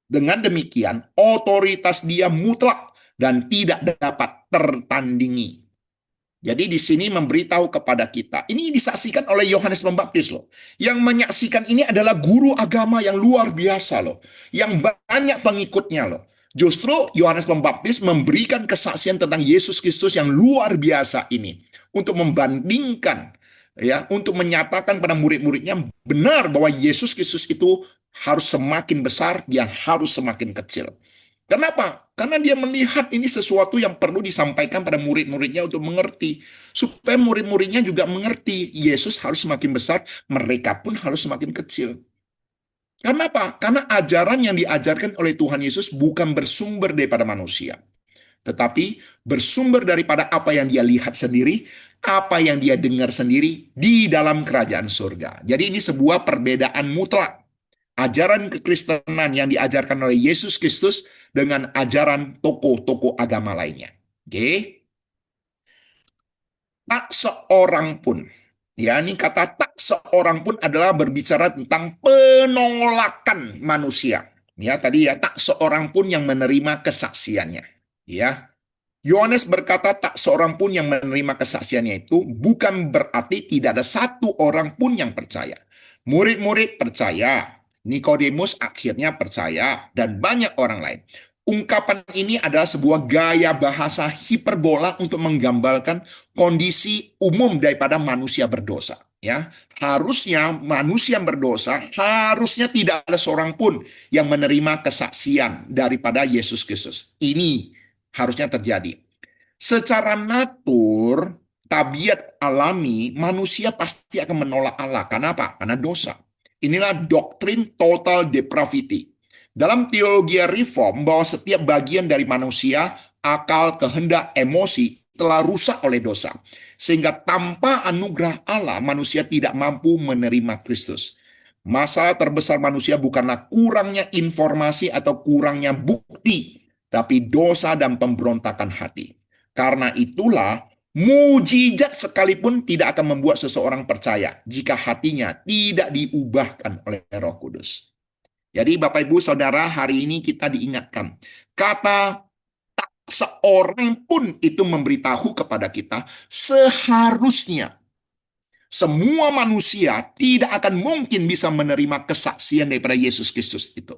Dengan demikian, otoritas dia mutlak dan tidak dapat tertandingi. Jadi di sini memberitahu kepada kita, ini disaksikan oleh Yohanes Pembaptis loh. Yang menyaksikan ini adalah guru agama yang luar biasa loh, yang banyak pengikutnya loh. Justru Yohanes Pembaptis memberikan kesaksian tentang Yesus Kristus yang luar biasa ini untuk membandingkan, ya, untuk menyatakan pada murid-muridnya benar bahwa Yesus Kristus itu harus semakin besar, dia harus semakin kecil. Kenapa? Karena dia melihat ini sesuatu yang perlu disampaikan pada murid-muridnya untuk mengerti. Supaya murid-muridnya juga mengerti, Yesus harus semakin besar, mereka pun harus semakin kecil. Kenapa? Karena ajaran yang diajarkan oleh Tuhan Yesus bukan bersumber daripada manusia, tetapi bersumber daripada apa yang dia lihat sendiri, apa yang dia dengar sendiri di dalam kerajaan surga. Jadi ini sebuah perbedaan mutlak. Ajaran kekristenan yang diajarkan oleh Yesus Kristus dengan ajaran tokoh-tokoh agama lainnya. Oke, tak seorang pun, ya ini kata tak seorang pun adalah berbicara tentang penolakan manusia. Ya tadi ya tak seorang pun yang menerima kesaksiannya. Ya, Yohanes berkata tak seorang pun yang menerima kesaksiannya itu bukan berarti tidak ada satu orang pun yang percaya. Murid-murid percaya, Nikodemus akhirnya percaya, dan banyak orang lain. Ungkapan ini adalah sebuah gaya bahasa hiperbola untuk menggambarkan kondisi umum daripada manusia berdosa. Ya, harusnya manusia yang berdosa harusnya tidak ada seorang pun yang menerima kesaksian daripada Yesus Kristus. Ini harusnya terjadi. Secara natur, tabiat alami, manusia pasti akan menolak Allah. Kenapa? Karena dosa. Inilah doktrin total depravity. Dalam teologi reform, bahwa setiap bagian dari manusia, akal, kehendak, emosi, telah rusak oleh dosa. Sehingga tanpa anugerah Allah, manusia tidak mampu menerima Kristus. Masalah terbesar manusia bukanlah kurangnya informasi atau kurangnya bukti, tapi dosa dan pemberontakan hati. Karena itulah, mujizat sekalipun tidak akan membuat seseorang percaya jika hatinya tidak diubahkan oleh Roh Kudus. Jadi Bapak Ibu Saudara, hari ini kita diingatkan, kata tak seorang pun itu memberitahu kepada kita, seharusnya semua manusia tidak akan mungkin bisa menerima kesaksian daripada Yesus Kristus itu.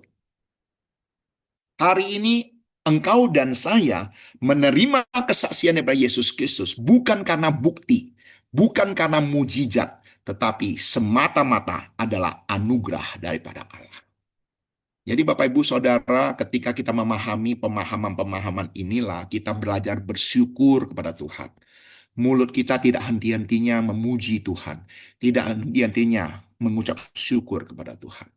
Hari ini engkau dan saya menerima kesaksian daripada Yesus Kristus bukan karena bukti, bukan karena mujizat, tetapi semata-mata adalah anugerah daripada Allah. Jadi Bapak Ibu Saudara, ketika kita memahami pemahaman-pemahaman inilah, kita belajar bersyukur kepada Tuhan. Mulut kita tidak henti-hentinya memuji Tuhan, tidak henti-hentinya mengucap syukur kepada Tuhan.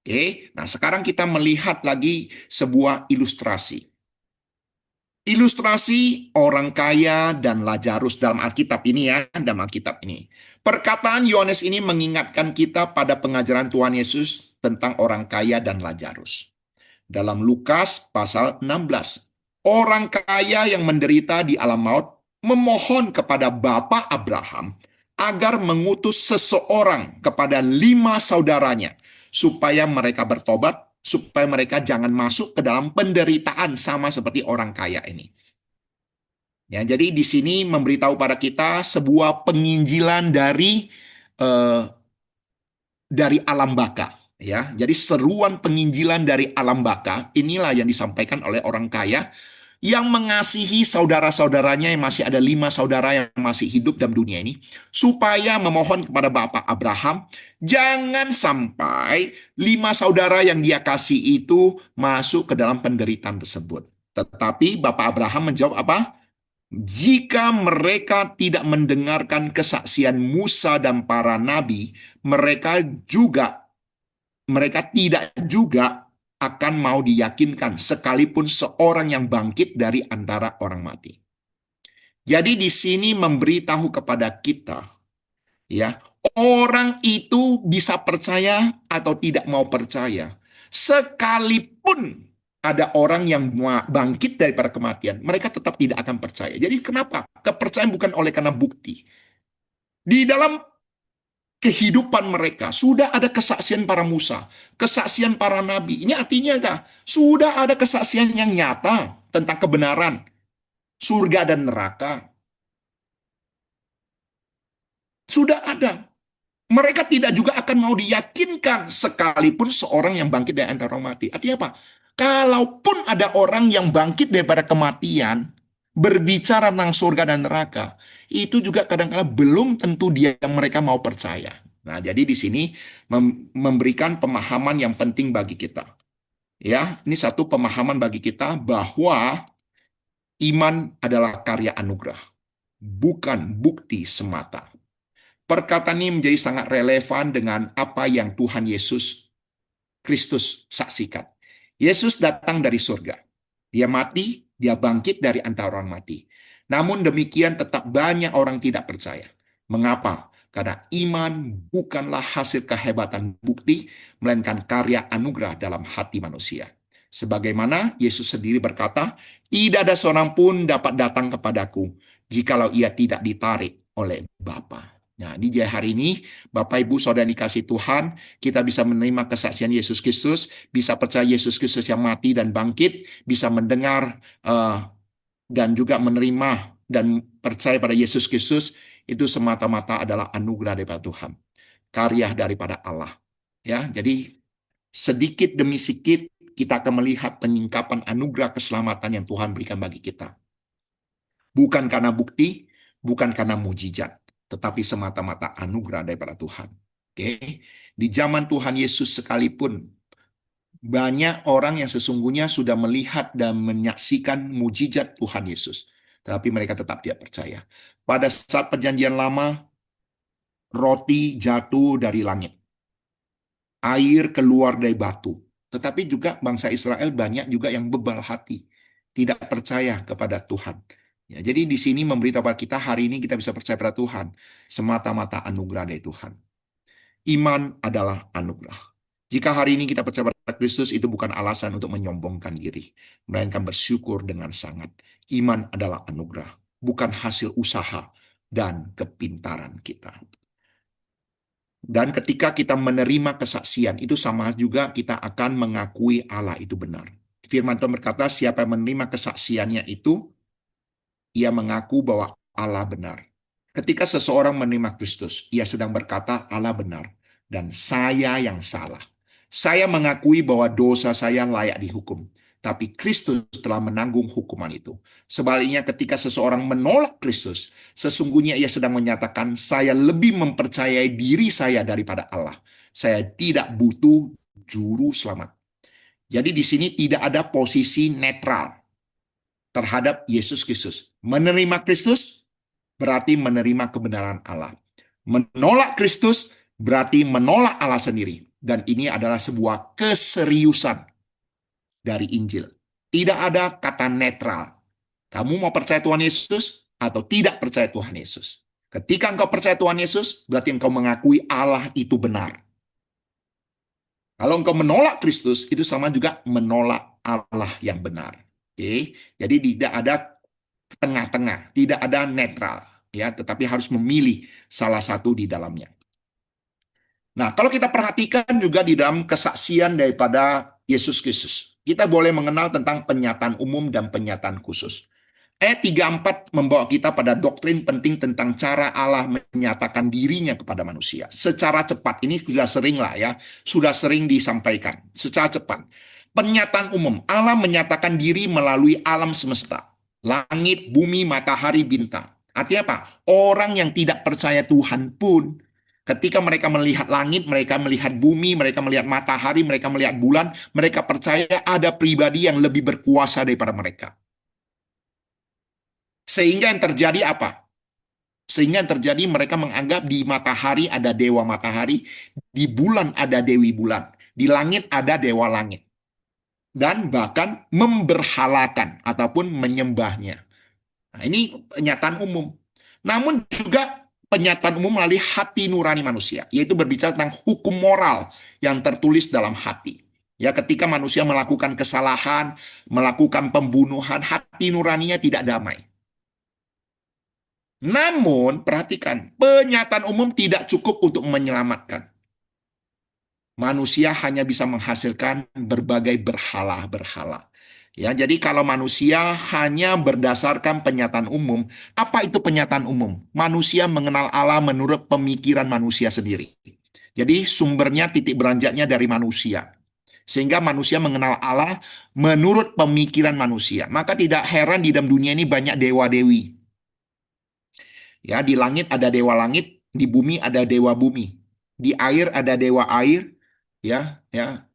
Oke, nah sekarang kita melihat lagi sebuah ilustrasi. Ilustrasi orang kaya dan Lazarus dalam Alkitab ini ya, dalam Alkitab ini. Perkataan Yohanes ini mengingatkan kita pada pengajaran Tuhan Yesus tentang orang kaya dan Lazarus. Dalam Lukas pasal 16, orang kaya yang menderita di alam maut memohon kepada Bapa Abraham agar mengutus seseorang kepada 5 saudaranya supaya mereka bertobat, supaya mereka jangan masuk ke dalam penderitaan sama seperti orang kaya ini. Ya, jadi di sini memberitahu pada kita sebuah penginjilan eh, dari alam baka. Ya, jadi seruan penginjilan dari alam baka inilah yang disampaikan oleh orang kaya yang mengasihi saudara-saudaranya yang masih ada 5 saudara yang masih hidup dalam dunia ini, supaya memohon kepada Bapak Abraham, jangan sampai 5 saudara yang dia kasih itu masuk ke dalam penderitaan tersebut. Tetapi Bapak Abraham menjawab apa? Jika mereka tidak mendengarkan kesaksian Musa dan para nabi, mereka tidak juga akan mau diyakinkan sekalipun seorang yang bangkit dari antara orang mati. Jadi di sini memberitahu kepada kita, ya, orang itu bisa percaya atau tidak mau percaya. Sekalipun ada orang yang bangkit daripada kematian, mereka tetap tidak akan percaya. Jadi kenapa? Kepercayaan bukan oleh karena bukti. Di dalam kehidupan mereka sudah ada kesaksian para Musa, kesaksian para nabi. Ini artinya apa? Sudah ada kesaksian yang nyata tentang kebenaran surga dan neraka. Sudah ada. Mereka tidak juga akan mau diyakinkan sekalipun seorang yang bangkit dari antara orang mati. Artinya apa? Kalaupun ada orang yang bangkit daripada kematian, berbicara tentang surga dan neraka, itu juga kadang-kadang belum tentu mereka mau percaya. Nah, jadi di sini memberikan pemahaman yang penting bagi kita. Ya, ini satu pemahaman bagi kita bahwa iman adalah karya anugerah, bukan bukti semata. Perkataan ini menjadi sangat relevan dengan apa yang Tuhan Yesus Kristus saksikan. Yesus datang dari surga. Dia mati, dia bangkit dari antara orang mati. Namun demikian tetap banyak orang tidak percaya. Mengapa? Karena iman bukanlah hasil kehebatan bukti, melainkan karya anugerah dalam hati manusia. Sebagaimana Yesus sendiri berkata, tidak ada seorang pun dapat datang kepadaku jikalau ia tidak ditarik oleh Bapa. Nah, di hari ini, Bapak Ibu Saudara dikasih Tuhan, kita bisa menerima kesaksian Yesus Kristus, bisa percaya Yesus Kristus yang mati dan bangkit, bisa mendengar dan juga menerima dan percaya pada Yesus Kristus, itu semata-mata adalah anugerah daripada Tuhan, karya daripada Allah. Ya, jadi sedikit demi sedikit kita akan melihat penyingkapan anugerah keselamatan yang Tuhan berikan bagi kita. Bukan karena bukti, bukan karena mujizat, tetapi semata-mata anugerah daripada Tuhan. Oke, di zaman Tuhan Yesus sekalipun, banyak orang yang sesungguhnya sudah melihat dan menyaksikan mujizat Tuhan Yesus, tetapi mereka tetap tidak percaya. Pada saat perjanjian lama, roti jatuh dari langit, air keluar dari batu, tetapi juga bangsa Israel banyak juga yang bebal hati, tidak percaya kepada Tuhan. Ya, jadi di sini memberitahu kepada kita hari ini kita bisa percaya pada Tuhan, semata-mata anugerah dari Tuhan. Iman adalah anugerah. Jika hari ini kita percaya pada Kristus, itu bukan alasan untuk menyombongkan diri, melainkan bersyukur dengan sangat. Iman adalah anugerah, bukan hasil usaha dan kepintaran kita. Dan ketika kita menerima kesaksian, itu sama juga kita akan mengakui Allah itu benar. Firman Tuhan berkata, siapa yang menerima kesaksiannya itu, ia mengaku bahwa Allah benar. Ketika seseorang menerima Kristus, ia sedang berkata Allah benar dan saya yang salah. Saya mengakui bahwa dosa saya layak dihukum, tapi Kristus telah menanggung hukuman itu. Sebaliknya ketika seseorang menolak Kristus, sesungguhnya ia sedang menyatakan saya lebih mempercayai diri saya daripada Allah. Saya tidak butuh juru selamat. Jadi di sini tidak ada posisi netral terhadap Yesus Kristus. Menerima Kristus berarti menerima kebenaran Allah. Menolak Kristus berarti menolak Allah sendiri. Dan ini adalah sebuah keseriusan dari Injil. Tidak ada kata netral. Kamu mau percaya Tuhan Yesus atau tidak percaya Tuhan Yesus. Ketika engkau percaya Tuhan Yesus, berarti engkau mengakui Allah itu benar. Kalau engkau menolak Kristus, itu sama juga menolak Allah yang benar. Oke, jadi tidak ada tengah-tengah, tidak ada netral, ya, tetapi harus memilih salah satu di dalamnya. Nah, kalau kita perhatikan juga di dalam kesaksian daripada Yesus Kristus, kita boleh mengenal tentang penyataan umum dan penyataan khusus. Ayat 34 membawa kita pada doktrin penting tentang cara Allah menyatakan dirinya kepada manusia. Secara cepat, ini sudah sering lah ya, sudah sering disampaikan. Secara cepat. Penyataan umum, Allah menyatakan diri melalui alam semesta. Langit, bumi, matahari, bintang. Artinya apa? Orang yang tidak percaya Tuhan pun, ketika mereka melihat langit, mereka melihat bumi, mereka melihat matahari, mereka melihat bulan, mereka percaya ada pribadi yang lebih berkuasa daripada mereka. Sehingga yang terjadi apa? Sehingga yang terjadi mereka menganggap di matahari ada dewa matahari, di bulan ada dewi bulan, di langit ada dewa langit. Dan bahkan memberhalakan ataupun menyembahnya. Nah, ini pernyataan umum. Namun juga pernyataan umum melalui hati nurani manusia, yaitu berbicara tentang hukum moral yang tertulis dalam hati. Ya, ketika manusia melakukan kesalahan, melakukan pembunuhan, hati nuraninya tidak damai. Namun, perhatikan, pernyataan umum tidak cukup untuk menyelamatkan. Manusia hanya bisa menghasilkan berbagai berhala-berhala. Ya, jadi kalau manusia hanya berdasarkan pernyataan umum, apa itu pernyataan umum? Manusia mengenal Allah menurut pemikiran manusia sendiri. Jadi sumbernya titik beranjaknya dari manusia. Sehingga manusia mengenal Allah menurut pemikiran manusia. Maka tidak heran di dalam dunia ini banyak dewa-dewi. Ya, di langit ada dewa langit, di bumi ada dewa bumi, di air ada dewa air, ya,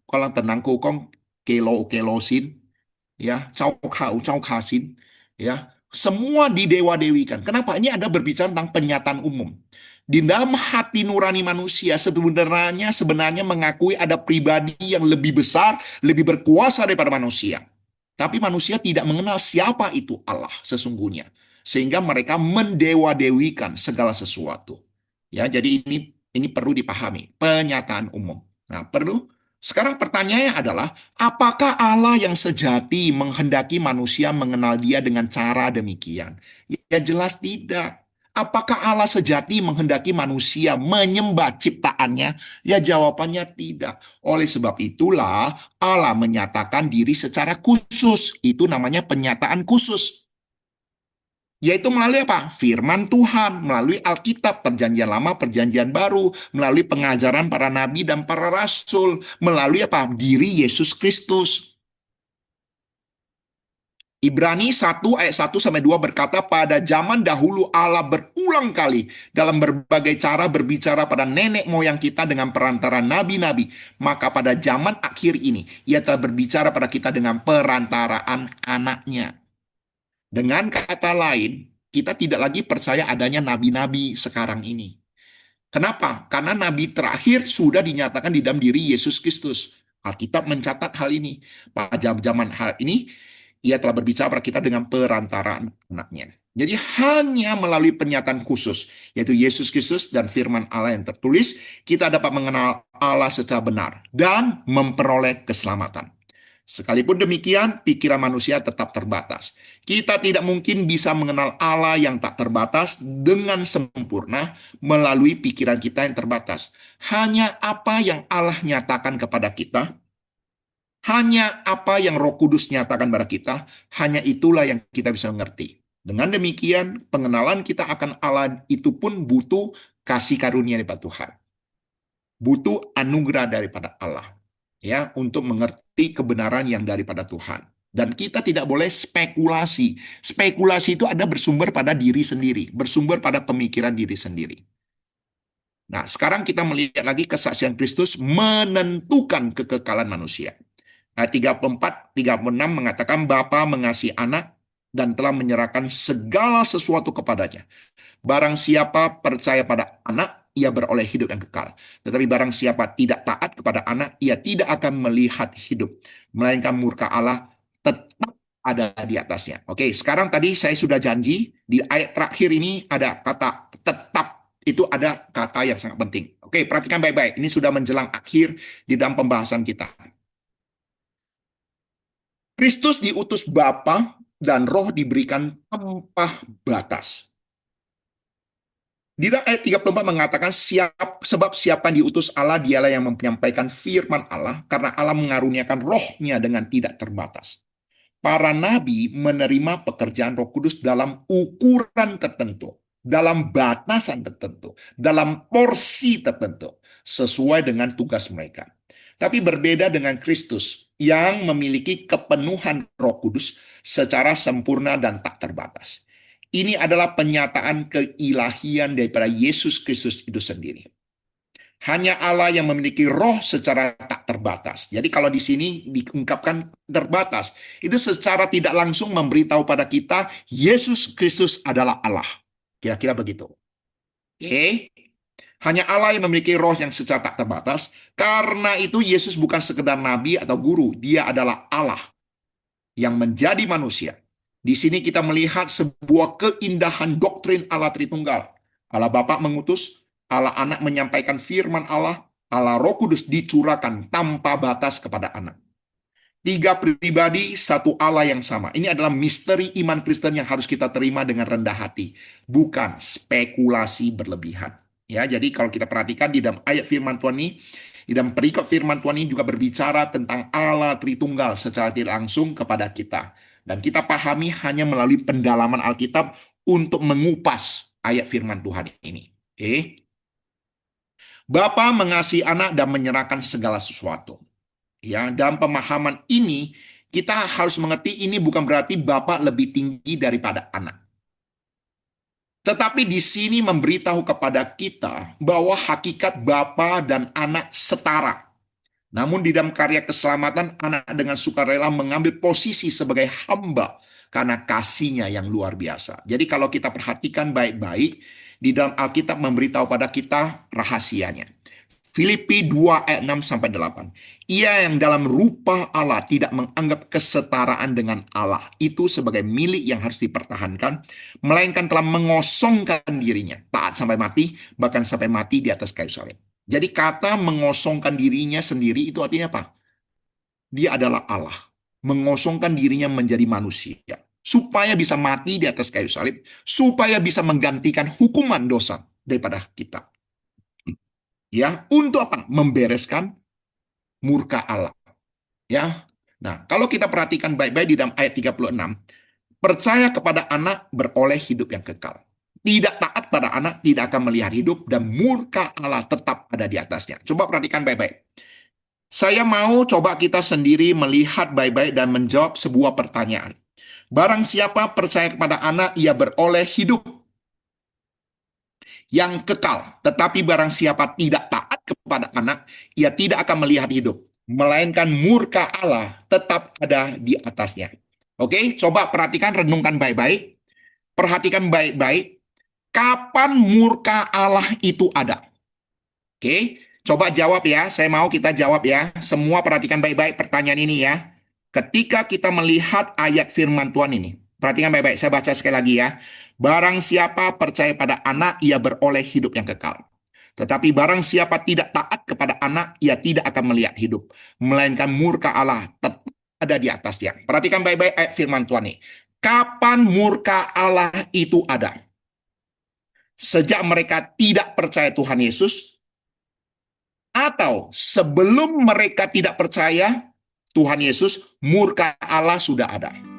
kolam tenang kokong kelo kelosin, ya, cau kau cau kasin, ya, semua didewa-dewikan. Kenapa? Ini ada berbicara tentang penyataan umum. Di dalam hati nurani manusia sebenarnya mengakui ada pribadi yang lebih besar, lebih berkuasa daripada manusia. Tapi manusia tidak mengenal siapa itu Allah sesungguhnya. Sehingga mereka mendewa-dewikan segala sesuatu. Ya, jadi ini perlu dipahami, penyataan umum. Nah, perlu sekarang pertanyaannya adalah, apakah Allah yang sejati menghendaki manusia mengenal Dia dengan cara demikian? Ya jelas tidak. Apakah Allah sejati menghendaki manusia menyembah ciptaannya? Ya jawabannya tidak. Oleh sebab itulah Allah menyatakan diri secara khusus. Itu namanya penyataan khusus. Yaitu melalui apa? Firman Tuhan, melalui Alkitab, Perjanjian Lama, Perjanjian Baru, melalui pengajaran para nabi dan para rasul, melalui apa? Diri Yesus Kristus. Ibrani 1 ayat 1 sampai 2 berkata, pada zaman dahulu Allah berulang kali dalam berbagai cara berbicara pada nenek moyang kita dengan perantara nabi-nabi. Maka pada zaman akhir ini, Ia telah berbicara pada kita dengan perantaraan anaknya. Dengan kata lain, kita tidak lagi percaya adanya nabi-nabi sekarang ini. Kenapa? Karena nabi terakhir sudah dinyatakan di dalam diri Yesus Kristus. Alkitab mencatat hal ini. Pada zaman hal ini, Ia telah berbicara pada kita dengan perantaraan anaknya. Jadi hanya melalui pernyataan khusus, yaitu Yesus Kristus dan firman Allah yang tertulis, kita dapat mengenal Allah secara benar dan memperoleh keselamatan. Sekalipun demikian, pikiran manusia tetap terbatas. Kita tidak mungkin bisa mengenal Allah yang tak terbatas dengan sempurna melalui pikiran kita yang terbatas. Hanya apa yang Allah nyatakan kepada kita, hanya apa yang Roh Kudus nyatakan kepada kita, hanya itulah yang kita bisa mengerti. Dengan demikian, pengenalan kita akan Allah itu pun butuh kasih karunia daripada Tuhan. Butuh anugerah daripada Allah, ya, untuk mengerti kebenaran yang daripada Tuhan. Dan kita tidak boleh spekulasi. Spekulasi itu ada bersumber pada diri sendiri, bersumber pada pemikiran diri sendiri. Nah, sekarang kita melihat lagi kesaksian Kristus menentukan kekekalan manusia. Ayat 34, 36 mengatakan Bapa mengasihi anak dan telah menyerahkan segala sesuatu kepadanya. Barang siapa percaya pada anak, ia beroleh hidup yang kekal. Tetapi barang siapa tidak taat kepada anak, ia tidak akan melihat hidup. Melainkan murka Allah tetap ada di atasnya. Oke, sekarang tadi saya sudah janji, di ayat terakhir ini ada kata tetap. Itu ada kata yang sangat penting. Oke, perhatikan baik-baik. Ini sudah menjelang akhir di dalam pembahasan kita. Kristus diutus Bapa dan Roh diberikan tanpa batas. Di ayat 34 mengatakan sebab siapa yang diutus Allah dialah yang menyampaikan firman Allah karena Allah mengaruniakan rohnya dengan tidak terbatas. Para nabi menerima pekerjaan Roh Kudus dalam ukuran tertentu, dalam batasan tertentu, dalam porsi tertentu, sesuai dengan tugas mereka. Tapi berbeda dengan Kristus yang memiliki kepenuhan Roh Kudus secara sempurna dan tak terbatas. Ini adalah penyataan keilahian daripada Yesus Kristus itu sendiri. Hanya Allah yang memiliki roh secara tak terbatas. Jadi kalau di sini diungkapkan terbatas, itu secara tidak langsung memberitahu pada kita Yesus Kristus adalah Allah. Kira-kira begitu. Oke. Hanya Allah yang memiliki roh yang secara tak terbatas. Karena itu Yesus bukan sekedar nabi atau guru. Dia adalah Allah yang menjadi manusia. Di sini kita melihat sebuah keindahan doktrin Allah Tritunggal. Allah Bapa mengutus, Allah Anak menyampaikan firman Allah, Allah Roh Kudus dicurahkan tanpa batas kepada Anak. Tiga pribadi, satu Allah yang sama. Ini adalah misteri iman Kristen yang harus kita terima dengan rendah hati, bukan spekulasi berlebihan. Ya, jadi kalau kita perhatikan di dalam ayat firman Tuhan ini, di dalam perikop firman Tuhan ini juga berbicara tentang Allah Tritunggal secara tidak langsung kepada kita. Dan kita pahami hanya melalui pendalaman Alkitab untuk mengupas ayat firman Tuhan ini. Oke. Bapa mengasihi anak dan menyerahkan segala sesuatu. Ya, dalam pemahaman ini kita harus mengerti ini bukan berarti Bapa lebih tinggi daripada anak. Tetapi di sini memberitahu kepada kita bahwa hakikat Bapa dan anak setara. Namun di dalam karya keselamatan, anak dengan sukarela mengambil posisi sebagai hamba karena kasihnya yang luar biasa. Jadi kalau kita perhatikan baik-baik, di dalam Alkitab memberitahu pada kita rahasianya. Filipi 2 ayat 6-8. Ia yang dalam rupa Allah tidak menganggap kesetaraan dengan Allah itu sebagai milik yang harus dipertahankan, melainkan telah mengosongkan dirinya, taat sampai mati, bahkan sampai mati di atas kayu salib. Jadi kata mengosongkan dirinya sendiri itu artinya apa? Dia adalah Allah. Mengosongkan dirinya menjadi manusia. Supaya bisa mati di atas kayu salib. Supaya bisa menggantikan hukuman dosa daripada kita. Ya, untuk apa? Membereskan murka Allah. Ya. Nah, kalau kita perhatikan baik-baik di dalam ayat 36, percaya kepada anak beroleh hidup yang kekal. Tidak taat pada anak tidak akan melihat hidup dan murka Allah tetap ada di atasnya. Coba perhatikan baik-baik. Saya mau coba kita sendiri melihat baik-baik dan menjawab sebuah pertanyaan. Barang siapa percaya kepada anak, ia beroleh hidup yang kekal. Tetapi barang siapa tidak taat kepada anak, ia tidak akan melihat hidup. Melainkan murka Allah tetap ada di atasnya. Oke, coba perhatikan, renungkan baik-baik. Perhatikan baik-baik. Kapan murka Allah itu ada? Oke, coba jawab ya. Saya mau kita jawab ya. Semua perhatikan baik-baik pertanyaan ini ya. Ketika kita melihat ayat firman Tuhan ini. Perhatikan baik-baik. Saya baca sekali lagi ya. Barang siapa percaya pada anak, ia beroleh hidup yang kekal. Tetapi barang siapa tidak taat kepada anak, ia tidak akan melihat hidup. Melainkan murka Allah tetap ada di atasnya. Perhatikan baik-baik ayat firman Tuhan ini. Kapan murka Allah itu ada? Sejak mereka tidak percaya Tuhan Yesus, atau sebelum mereka tidak percaya Tuhan Yesus, murka Allah sudah ada.